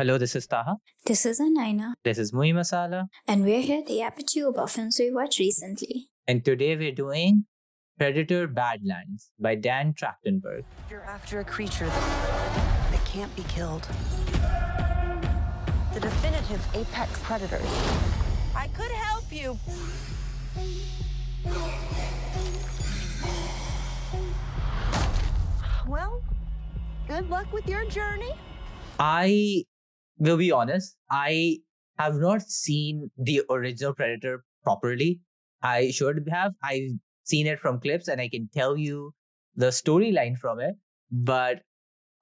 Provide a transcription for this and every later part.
Hello, this is Taha. This is Anaina, This is Mui Masala. and we're here to yap at you about films we watched recently. And today we're doing Predator Badlands by Dan Trachtenberg. You're after a creature that can't be killed. The definitive apex predator. I could help you. Well, good luck with your journey. I will be honest, I have not seen the original Predator properly. I should have. I've seen it from clips and I can tell you the storyline from it, but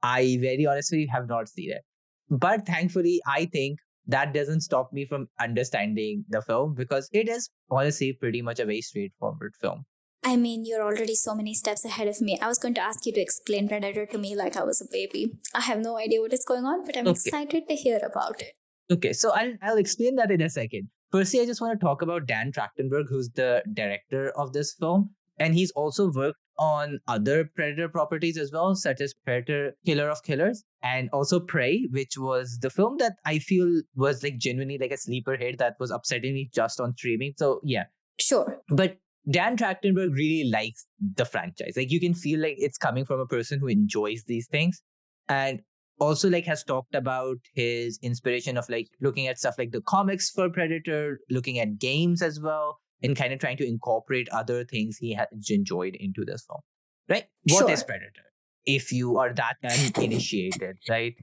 I very honestly have not seen it. But thankfully, I think that doesn't stop me from understanding the film because it is honestly pretty much a very straightforward film. I mean, you're already so many steps ahead of me. I was going to ask you to explain Predator to me like I was a baby. I have no idea what is going on, but I'm excited to hear about it. Okay, so I'll explain that in a second. Firstly, I just want to talk about Dan Trachtenberg, who's the director of this film. And he's also worked on other Predator properties as well, such as Predator Killer of Killers and also Prey, which was the film that I feel was like genuinely like a sleeper hit that was upsetting me just on streaming. So yeah. Sure. But Dan Trachtenberg really likes the franchise. Like you can feel like it's coming from a person who enjoys these things. And also like has talked about his inspiration of like looking at stuff like the comics for Predator, looking at games as well, and kind of trying to incorporate other things he has enjoyed into this film. Right? Sure. What is Predator? If you are that uninitiated, right?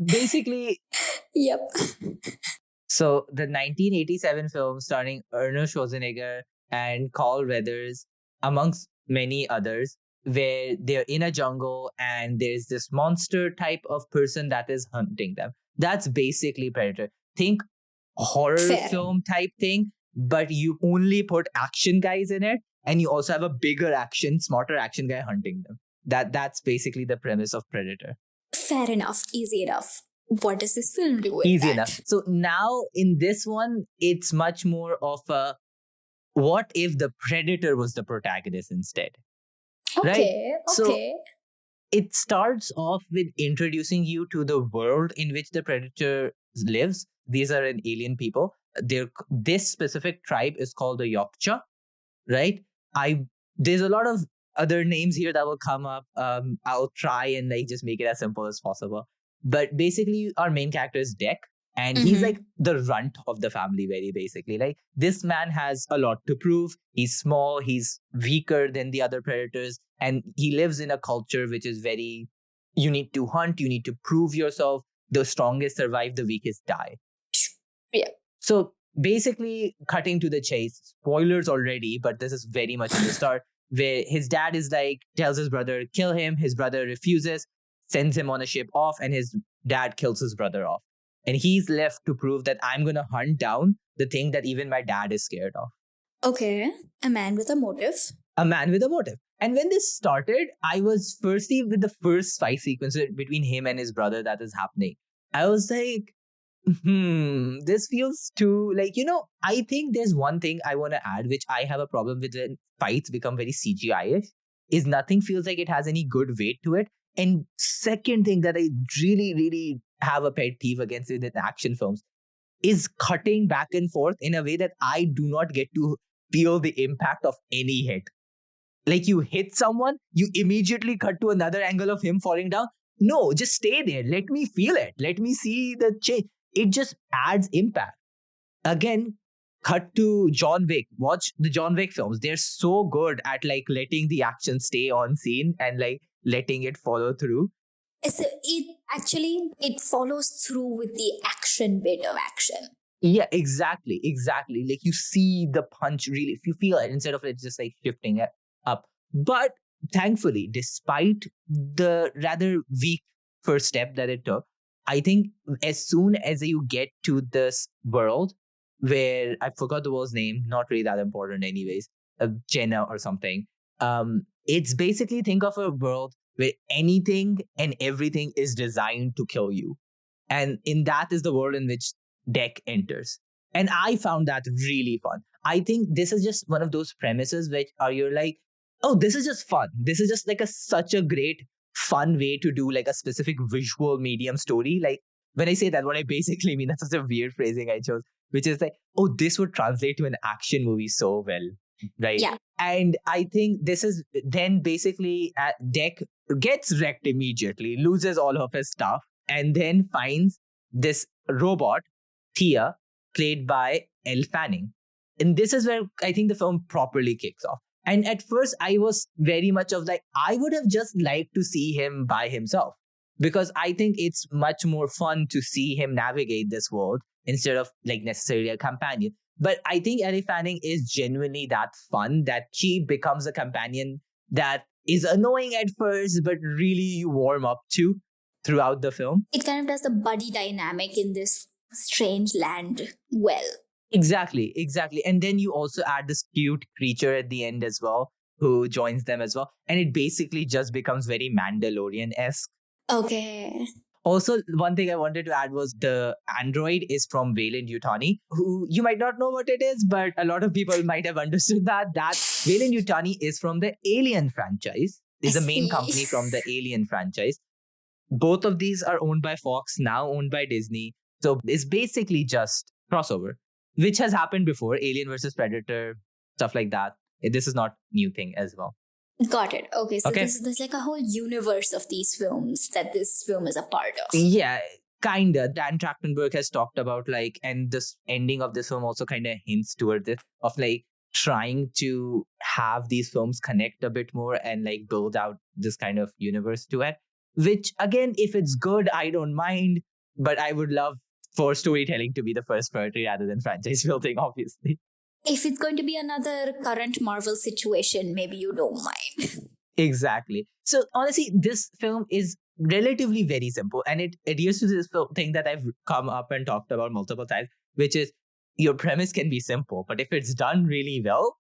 Basically, Yep. so the 1987 film starring Arnold Schwarzenegger and Carl Weathers, amongst many others, where they're in a jungle and there's this monster type of person that is hunting them. That's basically Predator. Think horror film type thing, but you only put action guys in it and you also have a bigger action, smarter action guy hunting them. That's basically the premise of Predator. Fair enough. Easy enough. What does this film do with Easy that? enough. So now in this one, it's much more of a what if the Predator was the protagonist instead? Okay, right? So okay. it starts off with introducing you to the world in which the Predator lives. These are an alien people. This specific tribe is called the Yokcha, right? There's a lot of other names here that will come up. I'll try and like just make it as simple as possible. But basically, our main character is Deck, and he's like the runt of the family, very basically. Like this man has a lot to prove. He's small, he's weaker than the other predators, and he lives in a culture which is very, you need to hunt, you need to prove yourself. The strongest survive, the weakest die. Yeah. So basically, cutting to the chase, spoilers already, but this is very much in the start, where his dad is like, tells his brother, kill him. His brother refuses, sends him on a ship off, and his dad kills his brother off. And he's left to prove that I'm going to hunt down the thing that even my dad is scared of. Okay. A man with a motive. A man with a motive. And when this started, I was firstly with the first fight sequence between him and his brother that is happening. I was like, this feels too like, I think there's one thing I want to add, which I have a problem with when fights become very CGI-ish, is nothing feels like it has any good weight to it. And second thing that I really, really have a pet peeve against in action films is cutting back and forth in a way that I do not get to feel the impact of any hit. Like you hit someone, you immediately cut to another angle of him falling down. No, just stay there. Let me feel it. Let me see the change. It just adds impact. Again, cut to John Wick. Watch the John Wick films. They're so good at like letting the action stay on scene and like letting it follow through. So it follows through with the action bit of action. Yeah, exactly. Like you see the punch really, if you feel it instead of it just like shifting it up. But thankfully, despite the rather weak first step that it took, I think as soon as you get to this world where I forgot the world's name, not really that important anyways, Jenna or something. It's basically think of a world where anything and everything is designed to kill you. And in that is the world in which Deck enters. And I found that really fun. I think this is just one of those premises which are you're like, oh, this is just fun. This is just like such a great fun way to do like a specific visual medium story. Like when I say that, what I basically mean, that's such a weird phrasing I chose, which is like, oh, this would translate to an action movie so well, right? Yeah. And I think this is then basically Deck gets wrecked immediately, loses all of his stuff, and then finds this robot, Thea, played by Elle Fanning. And this is where I think the film properly kicks off. And at first, I was very much of like, I would have just liked to see him by himself, because I think it's much more fun to see him navigate this world instead of like necessarily a companion. But I think Elle Fanning is genuinely that fun that she becomes a companion that is annoying at first, but really you warm up to throughout the film. It kind of does the buddy dynamic in this strange land well. Exactly. And then you also add this cute creature at the end as well, who joins them as well. And it basically just becomes very Mandalorian-esque. Okay. Also, one thing I wanted to add was the android is from Weyland-Yutani, who you might not know what it is, but a lot of people might have understood that. That Weyland-Yutani is from the Alien franchise, is the main company from the Alien franchise. Both of these are owned by Fox, now owned by Disney. So it's basically just crossover, which has happened before, Alien versus Predator, stuff like that. This is not new thing as well. Got it. Okay, so there's like a whole universe of these films that this film is a part of. Yeah, kinda. Dan Trachtenberg has talked about like, and this ending of this film also kind of hints toward this, of like trying to have these films connect a bit more and like build out this kind of universe to it. Which again, if it's good, I don't mind, but I would love for storytelling to be the first priority rather than franchise building, obviously. If it's going to be another current Marvel situation, maybe you don't mind. Exactly. So honestly, this film is relatively very simple, and it adheres to this thing that I've come up and talked about multiple times, which is your premise can be simple, but if it's done really well,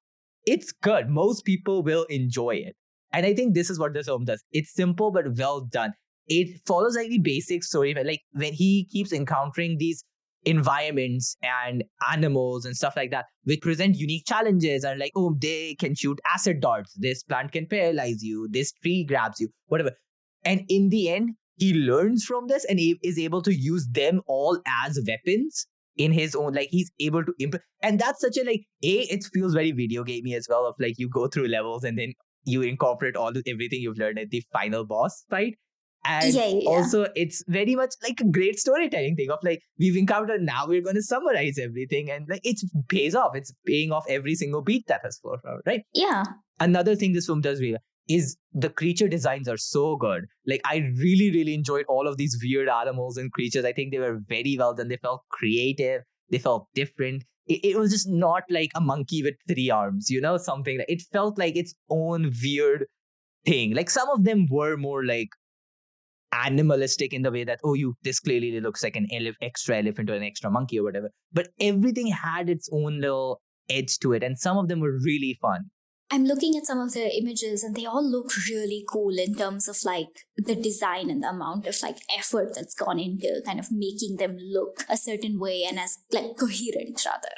it's good. Most people will enjoy it. And I think this is what this film does. It's simple, but well done. It follows like the basic story, like when he keeps encountering these environments and animals and stuff like that, which present unique challenges, and like, oh, they can shoot acid darts, this plant can paralyze you, this tree grabs you, whatever. And in the end, he learns from this and he is able to use them all as weapons in his own, like he's able to and that's such a like, it feels very video gamey as well, of like you go through levels and then you incorporate everything you've learned at the final boss fight. And also it's very much like a great storytelling thing of like, we've encountered, now we're going to summarize everything, and like it pays off. It's paying off every single beat that has flowed out, right? Yeah. Another thing this film does really well is the creature designs are so good. Like I really enjoyed all of these weird animals and creatures. I think they were very well done. They felt creative. They felt different. It was just not like a monkey with 3 arms, you know, something like, it felt like its own weird thing. Like some of them were more like animalistic in the way that, oh, this clearly looks like an extra elephant or an extra monkey or whatever. But everything had its own little edge to it, and some of them were really fun. I'm looking at some of the images and they all look really cool in terms of like the design and the amount of like effort that's gone into kind of making them look a certain way and as like coherent rather.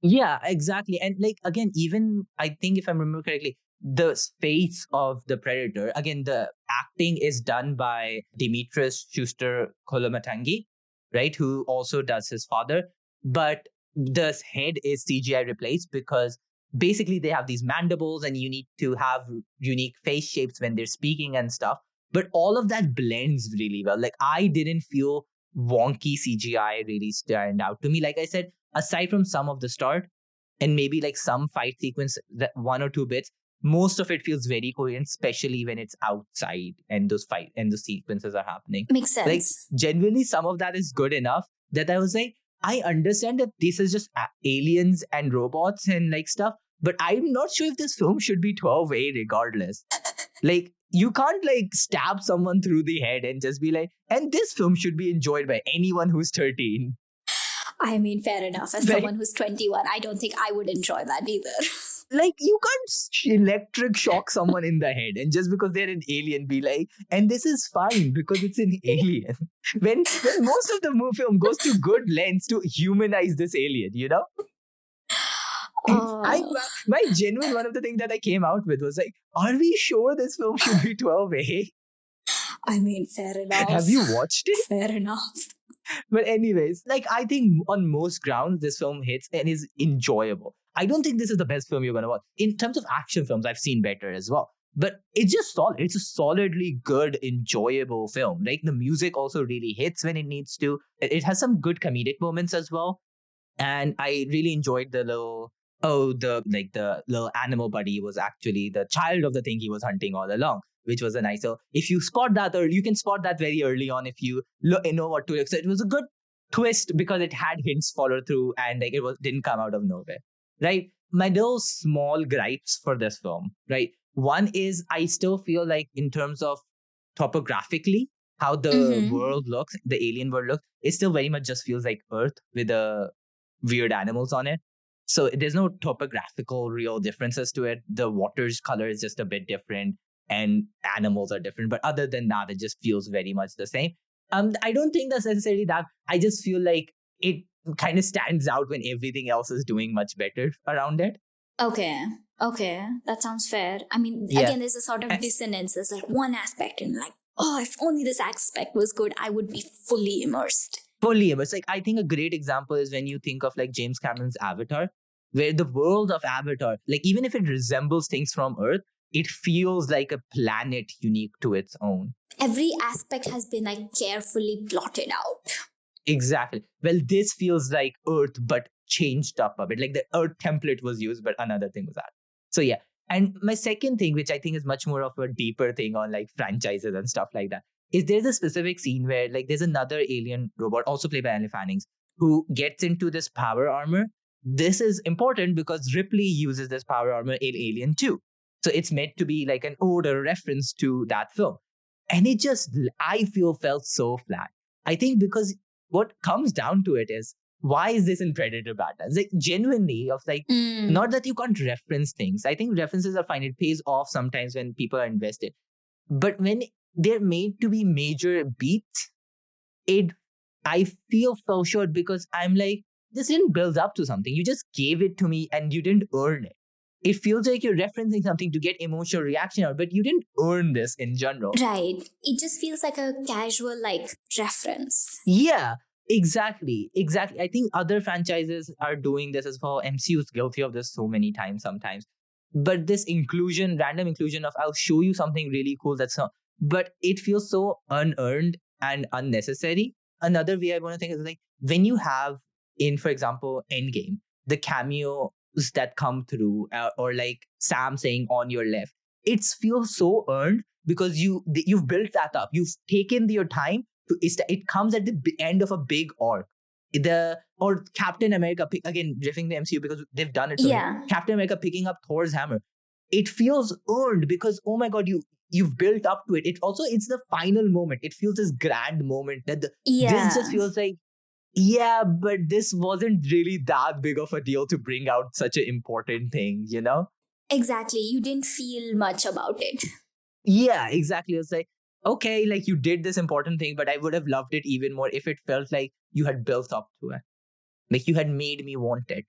Yeah, exactly. And like, again, even I think if I remember correctly, the face of the Predator, again, the acting is done by Dimitris Schuster Kolomatangi, right? Who also does his father. But the head is CGI replaced because basically they have these mandibles and you need to have unique face shapes when they're speaking and stuff. But all of that blends really well. Like I didn't feel wonky CGI really stand out to me. Like I said, aside from some of the start and maybe like some fight sequence, that 1 or 2 bits, most of it feels very coherent, especially when it's outside and those fight and the sequences are happening. Makes sense. Like genuinely, some of that is good enough that I was like, I understand that this is just aliens and robots and like stuff, but I'm not sure if this film should be 12A regardless. Like, you can't like stab someone through the head and just be like, and this film should be enjoyed by anyone who's 13. I mean, fair enough. As someone who's 21, I don't think I would enjoy that either. Like, you can't electric shock someone in the head and just because they're an alien be like, and this is fine because it's an alien. When most of the film goes to good lengths to humanize this alien, you know? My genuine one of the things that I came out with was like, are we sure this film should be 12A? I mean, fair enough. Have you watched it? Fair enough. But anyways, like I think on most grounds, this film hits and is enjoyable. I don't think this is the best film you're gonna watch. In terms of action films, I've seen better as well. But it's just solid. It's a solidly good, enjoyable film. Like the music also really hits when it needs to. It has some good comedic moments as well. And I really enjoyed the little the little animal buddy was actually the child of the thing he was hunting all along, which was a nice. So if you spot that, or you can spot that very early on if you know what to expect. It was a good twist because it had hints follow through and like didn't come out of nowhere, right? My little small gripes for this film, right? One is I still feel like in terms of topographically how the world looks, the alien world looks, it still very much just feels like Earth with the weird animals on it. So there's no topographical real differences to it. The water's color is just a bit different and animals are different. But other than that, it just feels very much the same. I don't think that's necessarily that. I just feel like it kind of stands out when everything else is doing much better around it. Okay. That sounds fair. I mean, again, there's a sort of dissonance. There's like one aspect and like, oh, if only this aspect was good, I would be fully immersed. Fully immersed. Like, I think a great example is when you think of like James Cameron's Avatar, where the world of Avatar, like even if it resembles things from Earth, it feels like a planet unique to its own. Every aspect has been like carefully plotted out. Exactly. Well, this feels like Earth, but changed up a bit. Like the Earth template was used, but another thing was added. So yeah. And my second thing, which I think is much more of a deeper thing on like franchises and stuff like that, is there's a specific scene where like there's another alien robot, also played by Elle Fanning, who gets into this power armor. This is important because Ripley uses this power armor in Alien 2. So it's meant to be like an ode or reference to that film. And it just, I feel, felt so flat. I think because what comes down to it is, why is this in Predator Badlands? Like genuinely of like, not that you can't reference things. I think references are fine. It pays off sometimes when people are invested. But when they're made to be major beats, I feel fell short because I'm like, this didn't build up to something. You just gave it to me and you didn't earn it. It feels like you're referencing something to get emotional reaction out, but you didn't earn this in general. Right. It just feels like a casual like reference. Yeah, exactly. I think other franchises are doing this as well. MCU is guilty of this so many times sometimes. But this random inclusion of I'll show you something really cool that's not, but it feels so unearned and unnecessary. Another way I want to think is like when you have in, for example, Endgame, the cameos that come through or like Sam saying on your left, it feels so earned because you've built that up. You've taken your time to, it comes at the end of a big arc. Or Captain America, again, riffing the MCU because they've done it. Captain America picking up Thor's hammer. It feels earned because, oh my God, you've built up to it. It's the final moment. It feels this grand moment that this just feels like, yeah, but this wasn't really that big of a deal to bring out such an important thing, you know? Exactly. You didn't feel much about it. Yeah, exactly. It's like, okay, like you did this important thing, but I would have loved it even more if it felt like you had built up to it. Like you had made me want it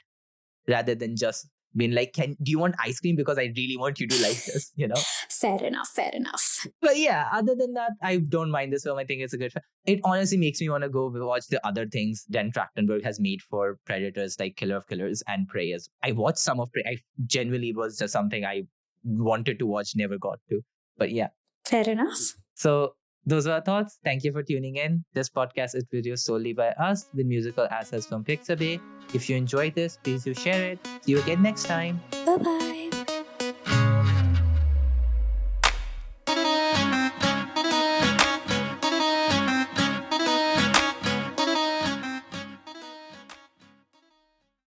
rather than just being like, do you want ice cream? Because I really want you to like this, you know? Fair enough. But yeah, other than that, I don't mind this film. I think it's a good film. It honestly makes me want to go watch the other things Dan Trachtenberg has made for Predators, like Killer of Killers and Prey. I watched some of Prey. I genuinely was just something I wanted to watch, never got to. But yeah. Fair enough. So those are our thoughts. Thank you for tuning in. This podcast is produced solely by us with musical assets from Pixabay. If you enjoyed this, please do share it. See you again next time. Bye-bye.